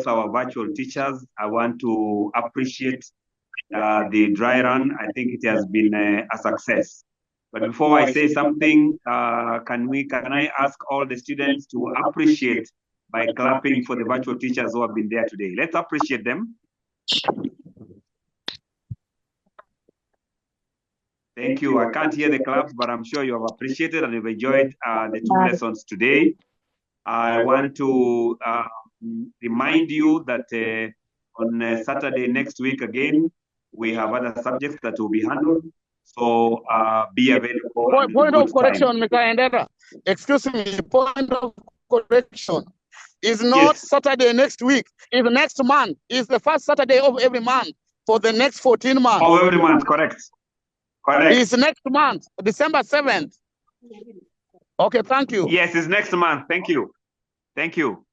course, our virtual teachers. I want to appreciate the dry run. I think it has been a success. But before I say something, can I ask all the students to appreciate by clapping for the virtual teachers who have been there today? Let's appreciate them. Thank you. I can't hear the claps, but I'm sure you have appreciated and you've enjoyed the 2 lessons today. I want to remind you that on Saturday next week again, we have other subjects that will be handled. So be available. Point of correction, Mr. Endera. Excuse me, point of correction. Is not Saturday next week, it's next month. It's the first Saturday of every month for the next 14 months. Oh, every month, correct. Correct. It's next month, December 7th. Okay, thank you. Yes, it's next month. Thank you. Thank you.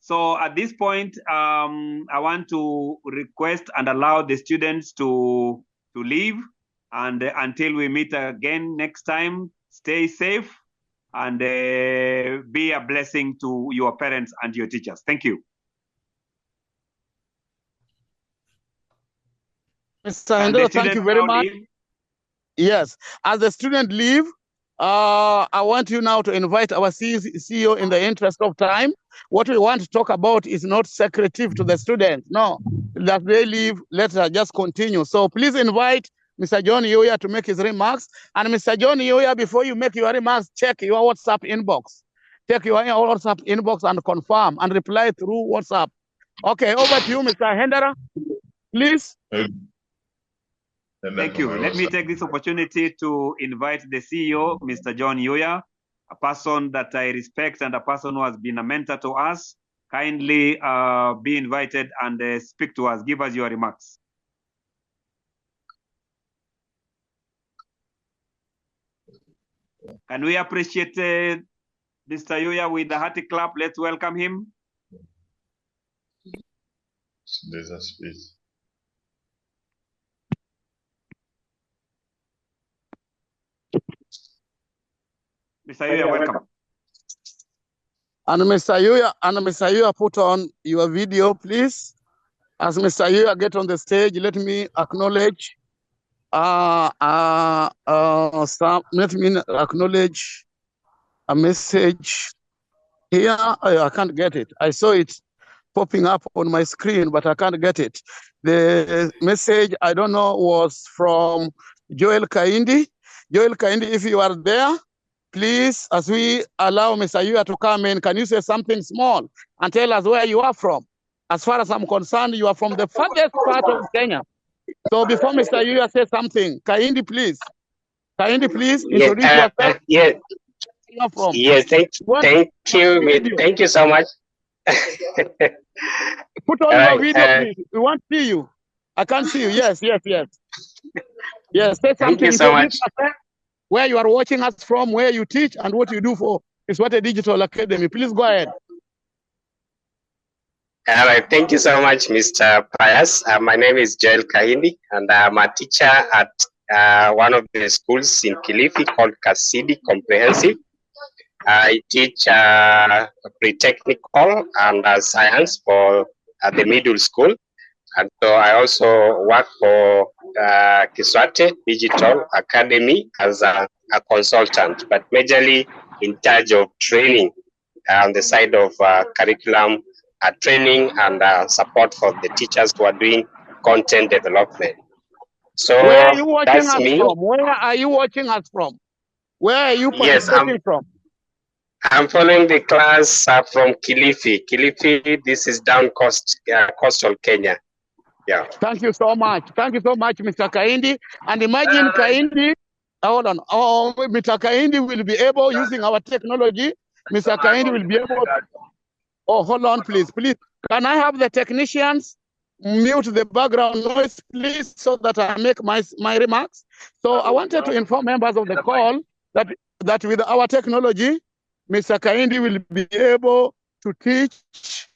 So at this point, I want to request and allow the students to leave. And until we meet again next time, stay safe and be a blessing to your parents and your teachers. Thank you. Mr. Hendro, thank you very much. Yes, as the student leave, I want you now to invite our CEO in the interest of time. What we want to talk about is not secretive to the students. No, that they leave, let's just continue. So please invite Mr. John Yoya to make his remarks. And Mr. John Yoya, before you make your remarks, check your WhatsApp inbox. Check your WhatsApp inbox and confirm and reply through WhatsApp. Okay, over to you, Mr. Hendera, please. Thank you. Let me take this opportunity to invite the CEO, Mr. John Yoya, a person that I respect and a person who has been a mentor to us. Kindly be invited and speak to us. Give us your remarks. Can we appreciate Mr. Yoya with a hearty clap? Let's welcome him. There's a space. Mr. Yoya, welcome. And Mr. Yoya, put on your video, please. As Mr. Yoya get on the stage, let me acknowledge. Let me acknowledge a message here. I can't get it. I saw it popping up on my screen, but I can't get it. The message, I don't know, was from Joel Kaindi. Joel Kaindi, if you are there, please, as we allow Mr. Yoya to come in, can you say something small and tell us where you are from? As far as I'm concerned, you are from the farthest part of Kenya. So before Mr. Yoya says something, Kaindi, please. Kaindi, please introduce yourself. Yes. Yes, thank you. Thank you so much. Put on your video, please. We want to see you. I can't see you. Yes. Yes, say something. Thank you so much. Where you are watching us from, where you teach, and what you do for Iswate Digital Academy. Please go ahead. All right. Thank you so much, Mr. Pius. My name is Joel Kaindi, and I'm a teacher at one of the schools in Kilifi called Kasidi Comprehensive. I teach pre-technical and science for the middle school. And so I also work for Kiswate Digital Academy as a consultant, but majorly in charge of training on the side of curriculum training and support for the teachers who are doing content development. So where are you watching that's us me. from? Where are you watching us from? Where are you participating from? I'm following the class from Kilifi. Kilifi, this is down coastal Kenya. Yeah. Thank you so much. Thank you so much, Mr. Kaindi. And imagine Kaindi, hold on. Oh, Mr. Kaindi will be able, using our technology, Mr. Kaindi will be able to, oh, hold on, please. Please, can I have the technicians mute the background noise, please, so that I make my remarks? So I wanted to inform members of the call that with our technology, Mr. Kaindi will be able to teach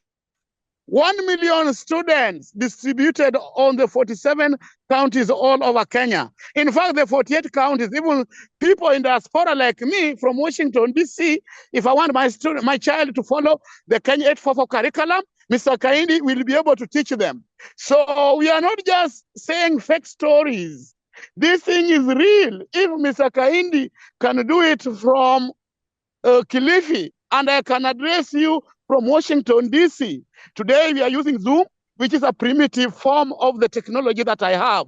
1 million students distributed on the 47 counties all over Kenya. In fact, the 48 counties, even people in diaspora like me from Washington, D.C., if I want my child to follow the Kenya 844 curriculum, Mr. Kaindi will be able to teach them. So we are not just saying fake stories. This thing is real. If Mr. Kaindi can do it from Kilifi, and I can address you from Washington, D.C. Today we are using Zoom, which is a primitive form of the technology that I have.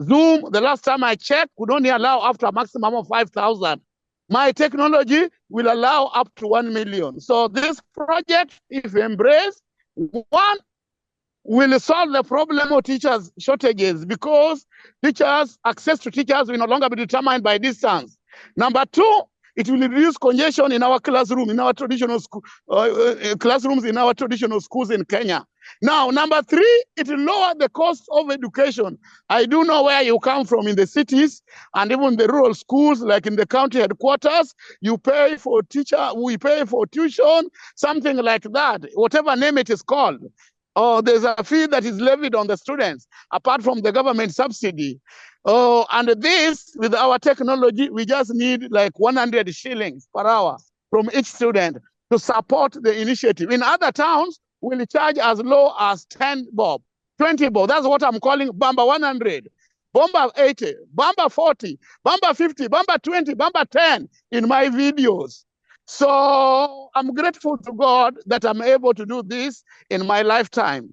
Zoom, the last time I checked, could only allow up to a maximum of 5,000. My technology will allow up to 1 million. So this project, if embraced, one, will solve the problem of teachers shortages, because access to teachers will no longer be determined by distance. Number two, it will reduce congestion in our classroom, in our traditional school, classrooms in our traditional schools in Kenya. Now, number three, it will lower the cost of education. I do know where you come from in the cities and even the rural schools, like in the county headquarters, you pay for we pay for tuition, something like that, whatever name it is called. Or there's a fee that is levied on the students, apart from the government subsidy. And this, with our technology, we just need like 100 shillings per hour from each student to support the initiative. In other towns, we'll charge as low as 10 bob, 20 bob. That's what I'm calling Bamba 100, Bamba 80, Bamba 40, Bamba 50, Bamba 20, Bamba 10 in my videos. So I'm grateful to God that I'm able to do this in my lifetime.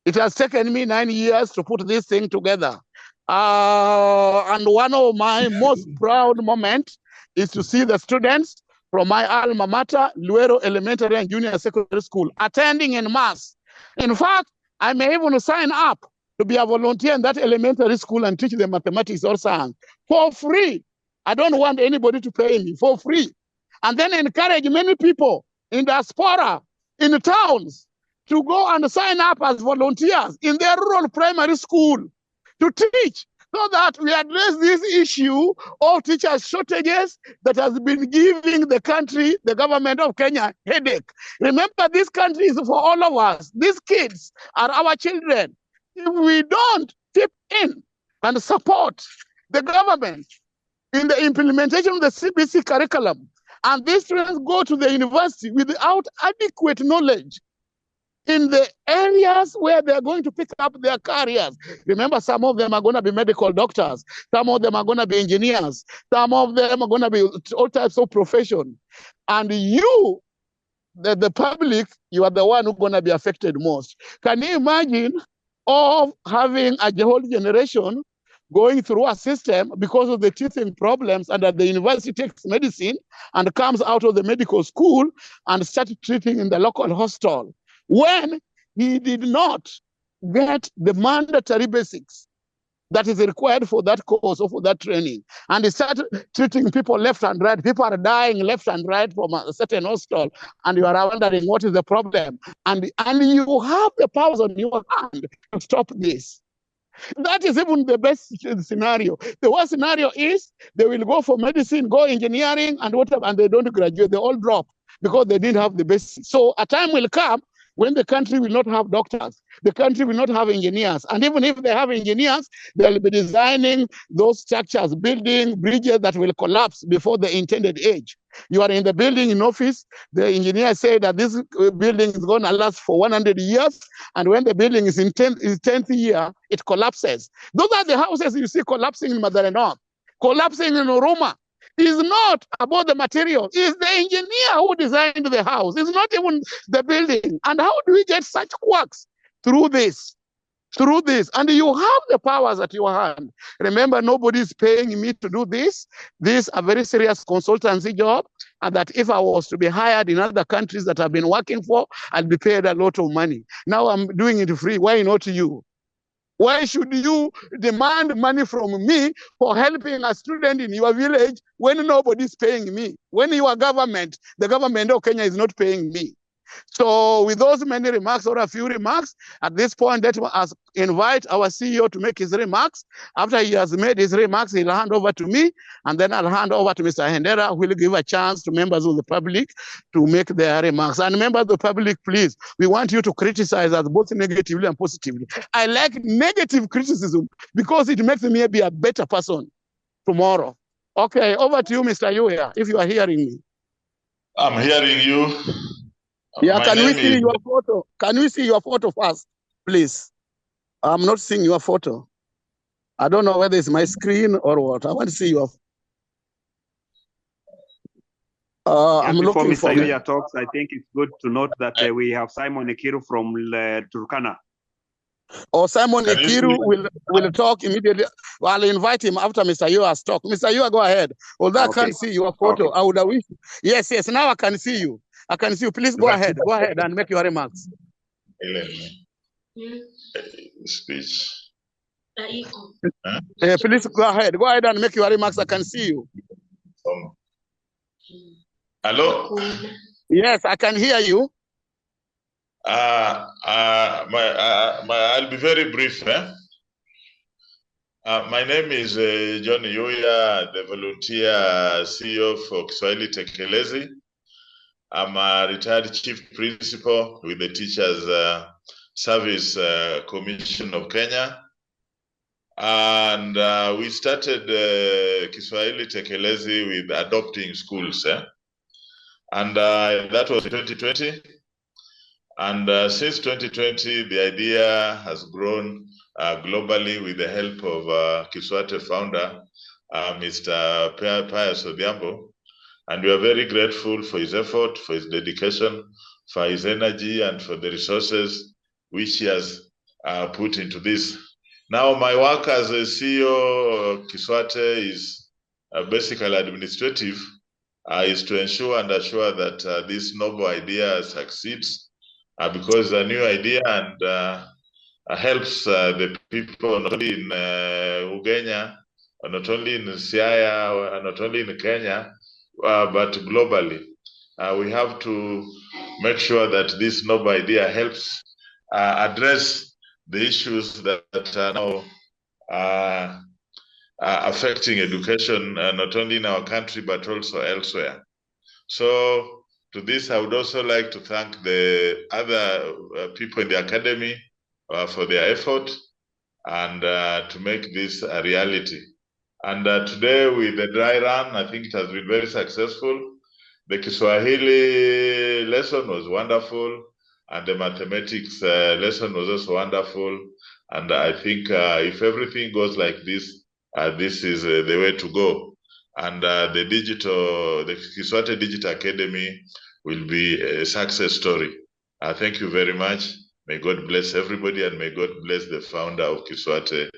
It has taken me 9 years to put this thing together. And one of my most proud moments is to see the students from my alma mater, Luero Elementary and Junior Secondary School, attending in mass. In fact, I may even sign up to be a volunteer in that elementary school and teach them mathematics or science for free. I don't want anybody to pay me, for free. And then encourage many people in diaspora, in the towns, to go and sign up as volunteers in their rural primary school to teach, so that we address this issue of teacher shortages that has been giving the country, the government of Kenya, headache. Remember, this country is for all of us. These kids are our children. If we don't chip in and support the government in the implementation of the CBC curriculum, and these students go to the university without adequate knowledge in the areas where they're going to pick up their careers. Remember, some of them are going to be medical doctors. Some of them are going to be engineers. Some of them are going to be all types of profession. And you, the public, you are the one who's going to be affected most. Can you imagine of having a whole generation going through a system because of the teething problems, and at the university takes medicine and comes out of the medical school and starts treating in the local hospital, when he did not get the mandatory basics that is required for that course or for that training. And he started treating people left and right. People are dying left and right from a certain hospital, and you are wondering what is the problem. And you have the powers on your hand to stop this. That is even the best scenario. The worst scenario is they will go for medicine, go engineering, and whatever, and they don't graduate. They all drop because they didn't have the basics. So a time will come when the country will not have doctors, the country will not have engineers. And even if they have engineers, they'll be designing those structures, building bridges that will collapse before the intended age. You are in the building in office, the engineer said that this building is going to last for 100 years, and when the building is in 10th year, it collapses. Those are the houses you see collapsing in Madare North, collapsing in Oroma. Is not about the material. It's the engineer who designed the house. It's not even the building. And how do we get such quirks? Through this. And you have the powers at your hand. Remember, nobody's paying me to do this. This is a very serious consultancy job, and that if I was to be hired in other countries that I've been working for, I'd be paid a lot of money. Now I'm doing it free. Why not you? Why should you demand money from me for helping a student in your village when nobody's paying me? When your government, the government of Kenya, is not paying me? So with those many remarks, or a few remarks, at this point, let us invite our CEO to make his remarks. After he has made his remarks, he'll hand over to me, and then I'll hand over to Mr. Hendera, who will give a chance to members of the public to make their remarks. And members of the public, please, we want you to criticize us both negatively and positively. I like negative criticism because it makes me be a better person tomorrow. Okay, over to you, Mr. Yuya, if you are hearing me. I'm hearing you. Yeah, My can we name see is your photo? Can we see your photo first, please? I'm not seeing your photo. I don't know whether it's my screen or what. I want to see your. I'm before looking Mr. for. Yuya talks, I think it's good to note that we have Simon Ekiru from Turkana. Or Simon Can you see Ekiru will talk immediately. Well, I'll invite him after Mr. Yu has talked. Mr. Yu, go ahead. Although I can't see your photo, I would have wished. Yes, now I can see you. I can see you. Please go ahead. Go ahead and make your remarks. speech? Huh? Please go ahead. Go ahead and make your remarks. I can see you. Hello? Yes, I can hear you. I'll be very brief. My name is John Yuya, the volunteer CEO for Kiswahili Tekelezi. I'm a retired chief principal with the Teachers Service Commission of Kenya. And we started Kiswahili Tekelezi with adopting schools. And that was 2020. And since 2020, the idea has grown globally with the help of Kiswate founder, Mr. Pius Odhiambo. And we are very grateful for his effort, for his dedication, for his energy, and for the resources which he has put into this. Now, my work as a CEO of Kiswate is basically administrative, is to ensure and assure that this noble idea succeeds, because a new idea and helps the people not only in Ugenya, not only in Siaya, not only in Kenya, but globally. We have to make sure that this noble idea helps address the issues that are now affecting education, not only in our country, but also elsewhere. So to this, I would also like to thank the other people in the academy for their effort and to make this a reality. And today with the dry run, I think it has been very successful. The Kiswahili lesson was wonderful, and the mathematics lesson was also wonderful. And I think if everything goes like this, this is the way to go. And the Kiswahili Digital Academy will be a success story. Thank you very much. May God bless everybody, and may God bless the founder of Kiswahili,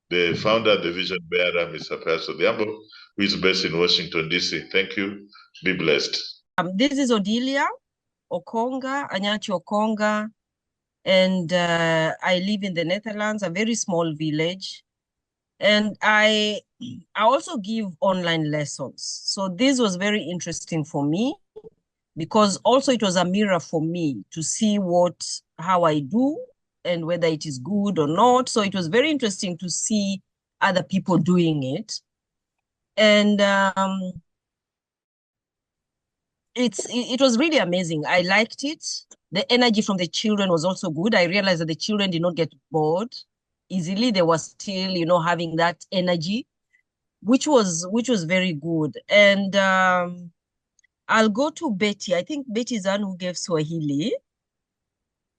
the founder, the vision bearer, Mr. Pius Odhiambo, who is based in Washington, D.C. Thank you. Be blessed. This is Odilia Okonga, Anyachi Okonga, and I live in the Netherlands, a very small village. And I also give online lessons. So this was very interesting for me, because also it was a mirror for me to see how I do and whether it is good or not. So it was very interesting to see other people doing it. And it was really amazing. I liked it. The energy from the children was also good. I realized that the children did not get bored easily. They were still, having that energy, which was very good. And I'll go to Betty. I think Betty is the one who gave Swahili.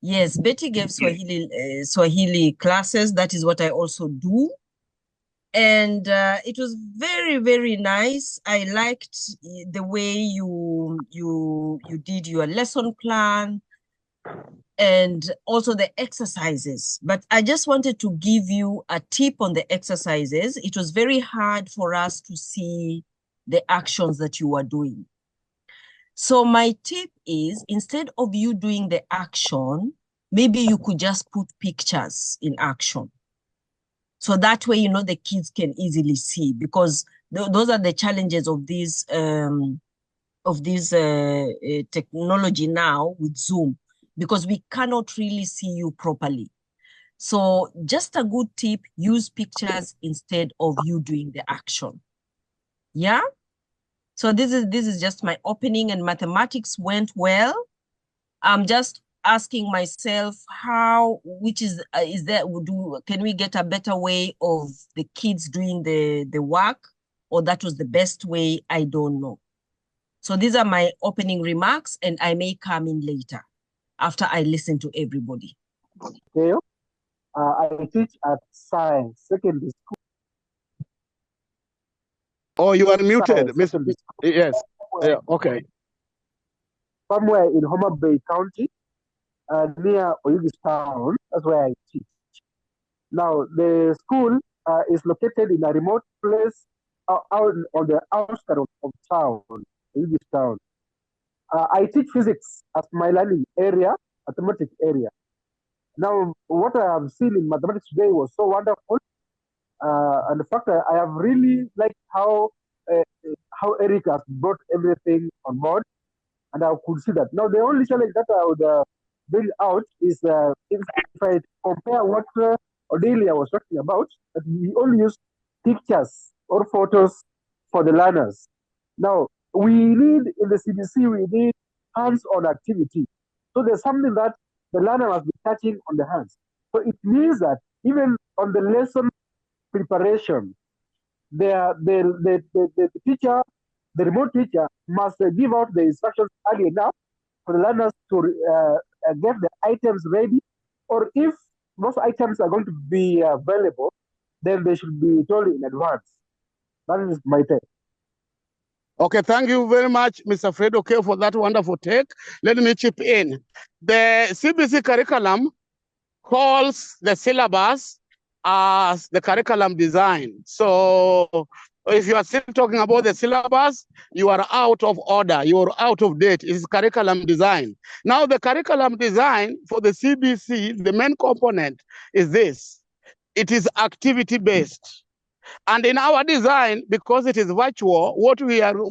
Yes, Betty gave Swahili classes. That is what I also do. And it was very, very nice. I liked the way you did your lesson plan and also the exercises. But I just wanted to give you a tip on the exercises. It was very hard for us to see the actions that you were doing. So my tip is, instead of you doing the action, maybe you could just put pictures in action. So that way, the kids can easily see, because those are the challenges of this technology now with Zoom, because we cannot really see you properly. So just a good tip, use pictures instead of you doing the action. Yeah? So this is just my opening, and mathematics went well. I'm just asking myself can we get a better way of the kids doing the work, or that was the best way? I don't know. So these are my opening remarks, and I may come in later. after I listen to everybody. Okay. I teach at science secondary school. Oh, you are muted, Science Mr. secondary school. Yes. Yeah, okay. Somewhere in Homa Bay County, near Oyugis Town. That's where I teach. Now, the school is located in a remote place out on the outskirts of town, Oyugis Town. I teach physics as my learning area, mathematics area. Now, what I have seen in mathematics today was so wonderful. And the fact that I have really liked how Eric has brought everything on board, and I could see that. Now, the only challenge that I would bring out is if I compare what Odelia was talking about, that we only use pictures or photos for the learners. Now, we need in the CBC, we need hands-on activity. So there's something that the learner must be touching on the hands. So it means that even on the lesson preparation, the teacher, the remote teacher must give out the instructions early enough for the learners to get the items ready, or if most items are going to be available, then they should be told in advance. That is my take. Okay, thank you very much, Mr. Fred Okay, for that wonderful take. Let me chip in. The CBC curriculum calls the syllabus as the curriculum design. So if you are still talking about the syllabus, you are out of order, you are out of date. It's curriculum design. Now, the curriculum design for the CBC, the main component is this. It is activity-based. And in our design, because it is virtual, what we are doing,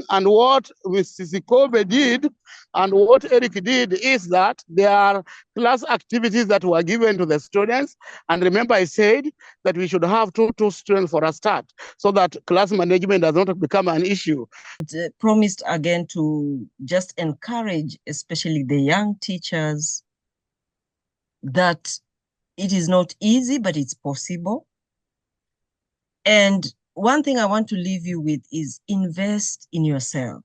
and what Mrs. Kobe did, and what Eric did, is that there are class activities that were given to the students. And remember, I said that we should have two students for a start, so that class management does not become an issue. Promised again to just encourage, especially the young teachers, that it is not easy, but it's possible. And one thing I want to leave you with is invest in yourself.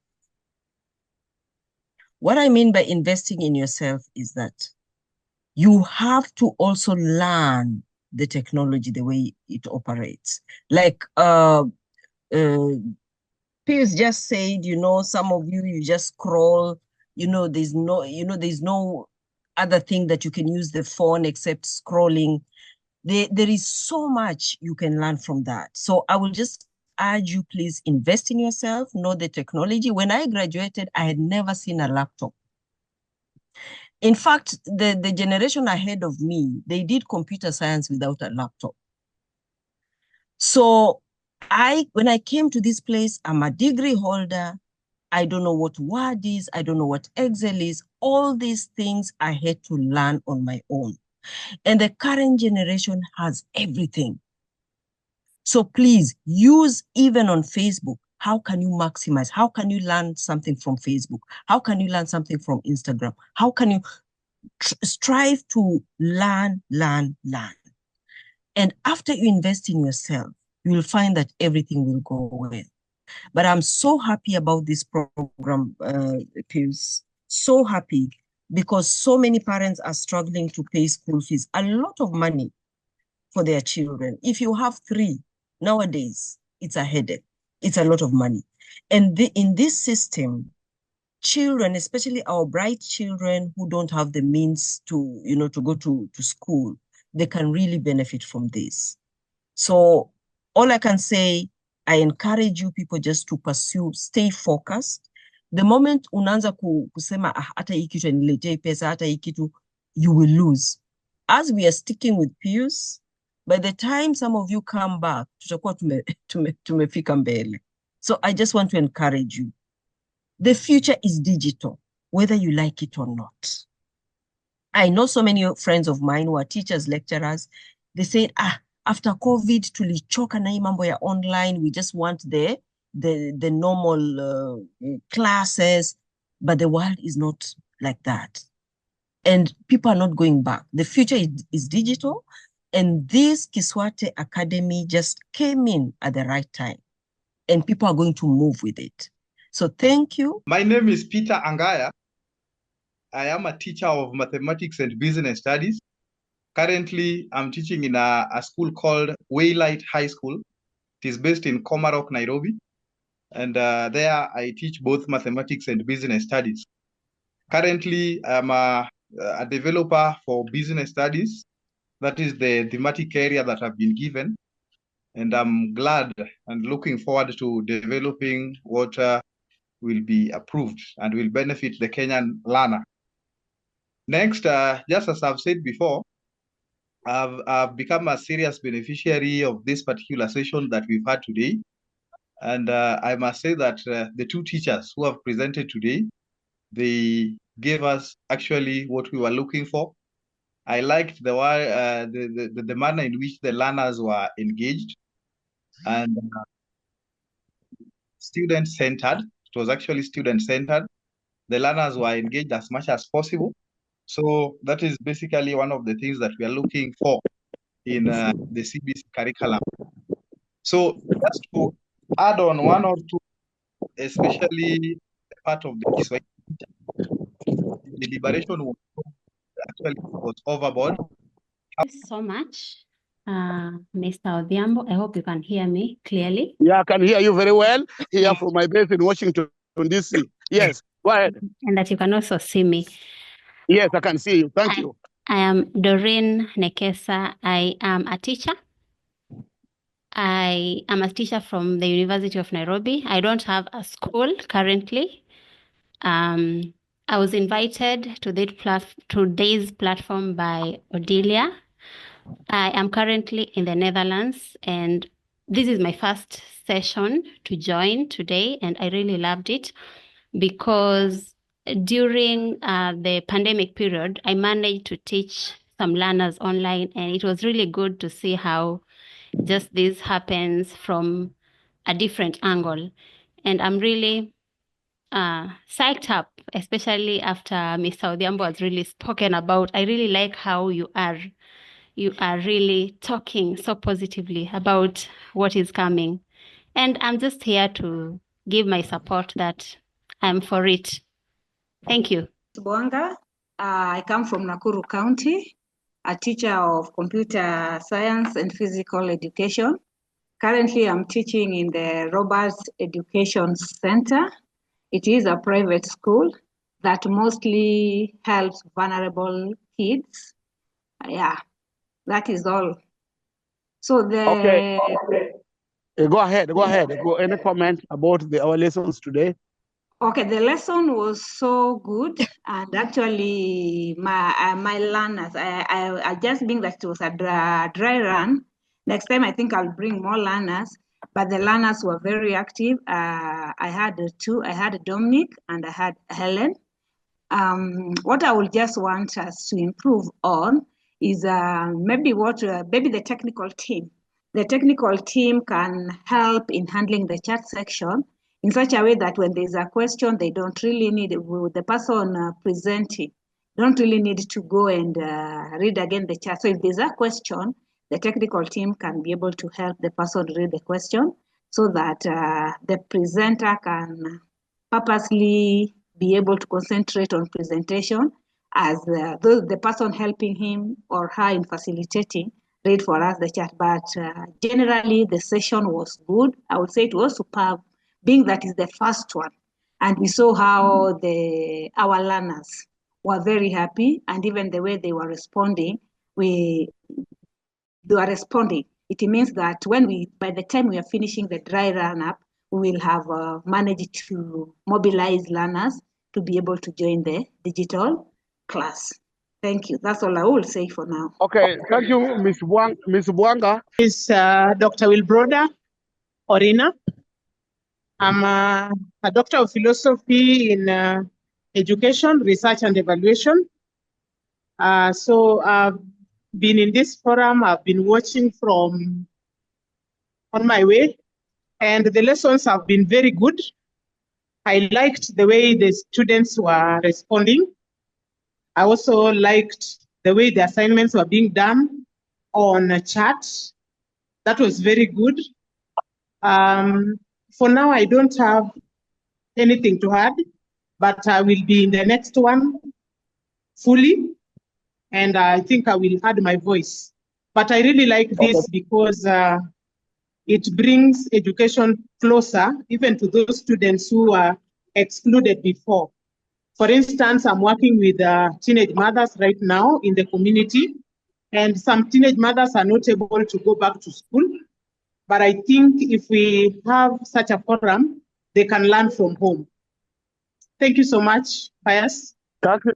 What I mean by investing in yourself is that you have to also learn the technology, the way it operates. Like Pius just said, some of you just scroll, there's no other thing that you can use the phone except scrolling. There is so much you can learn from that. So I will just urge you, please invest in yourself, know the technology. When I graduated, I had never seen a laptop. In fact, the generation ahead of me, they did computer science without a laptop. So when I came to this place, I'm a degree holder. I don't know what Word is. I don't know what Excel is. All these things I had to learn on my own. And the current generation has everything. So please use, even on Facebook, how can you maximize? How can you learn something from Facebook? How can you learn something from Instagram? How can you strive to learn? And after you invest in yourself, you will find that everything will go well. But I'm so happy about this program, Pius. So happy, because so many parents are struggling to pay school fees, a lot of money for their children. If you have 3, nowadays, it's a headache. It's a lot of money. And in this system, children, especially our bright children who don't have the means to go to school, they can really benefit from this. So all I can say, I encourage you people just to pursue, stay focused. The moment unaanza kusema hata hii kitu aniletee pesa, hata hii kitu, you will lose. As we are sticking with Pius, by the time some of you come back, tutakuwa tumefika mbele. So I just want to encourage you. The future is digital, whether you like it or not. I know so many friends of mine who are teachers, lecturers, they said, after COVID, tulichoka na hii mambo ya online, we just want the normal classes, but the world is not like that. And people are not going back. The future is digital, and this Kiswate Academy just came in at the right time, and people are going to move with it. So thank you. My name is Peter Angaya. I am a teacher of mathematics and business studies. Currently, I'm teaching in a school called Waylight High School. It is based in Komarok, Nairobi. And there I teach both mathematics and business studies. Currently, I'm a developer for business studies. That is the thematic area that I've been given. And I'm glad and looking forward to developing what will be approved and will benefit the Kenyan learner. Next, just as I've said before, I've become a serious beneficiary of this particular session that we've had today. And I must say that the two teachers who have presented today, they gave us actually what we were looking for. I liked the manner in which the learners were engaged and student-centered. It was actually student-centered. The learners were engaged as much as possible. So that is basically one of the things that we are looking for in the CBC curriculum. So just to add on one or two, especially the part of the Kiswahili, the deliberation was actually was overboard. Thank you so much, Mr. Odhiambo. I hope you can hear me clearly. Yeah, I can hear you very well here from my base in Washington, D.C. Yes, go ahead. And that you can also see me. Yes, I can see you. Thank you. I am Doreen Nekesa. I am a teacher. I am a teacher from the University of Nairobi. I don't have a school currently. I was invited to today's platform by Odelia. I am currently in the Netherlands, and this is my first session to join today, and I really loved it because during the pandemic period, I managed to teach some learners online, and it was really good to see how just this happens from a different angle. And I'm really psyched up, especially after Mr. Odhiambo has really spoken about. I really like how you are really talking so positively about what is coming. And I'm just here to give my support that I'm for it. Thank you. Bwanga. I come from Nakuru County, a teacher of computer science and physical education. Currently, I'm teaching in the Roberts Education Center. It is a private school that mostly helps vulnerable kids. Yeah, that is all. So Okay. Go ahead. Any comment about our lessons today? Okay, the lesson was so good, and actually, my learners, I just think that it was a dry run. Next time, I think I'll bring more learners, but the learners were very active. I had two. I had Dominic and I had Helen. What I would just want us to improve on is maybe the technical team. The technical team can help in handling the chat section in such a way that when there's a question, they don't really need, the person presenting, don't really need to go and read again the chat. So if there's a question, the technical team can be able to help the person read the question so that the presenter can purposely be able to concentrate on presentation as the person helping him or her in facilitating read for us the chat. But generally, the session was good. I would say it was superb, being that is the first one. And we saw how our learners were very happy, and even the way they were responding, they were responding. It means that by the time we are finishing the dry run up, we will have managed to mobilize learners to be able to join the digital class. Thank you. That's all I will say for now. Okay, thank you, Ms. Bwanga. Is Dr. Wilbroda Orina. I'm a doctor of philosophy in education, research, and evaluation. So I've been in this forum. I've been watching from on my way, and the lessons have been very good. I liked the way the students were responding. I also liked the way the assignments were being done on a chat. That was very good. For now, I don't have anything to add, but I will be in the next one fully, and I think I will add my voice. But I really like this because it brings education closer, even to those students who are excluded before. For instance, I'm working with teenage mothers right now in the community, and some teenage mothers are not able to go back to school. But I think if we have such a forum, they can learn from home. Thank you so much, Pius. Thank you.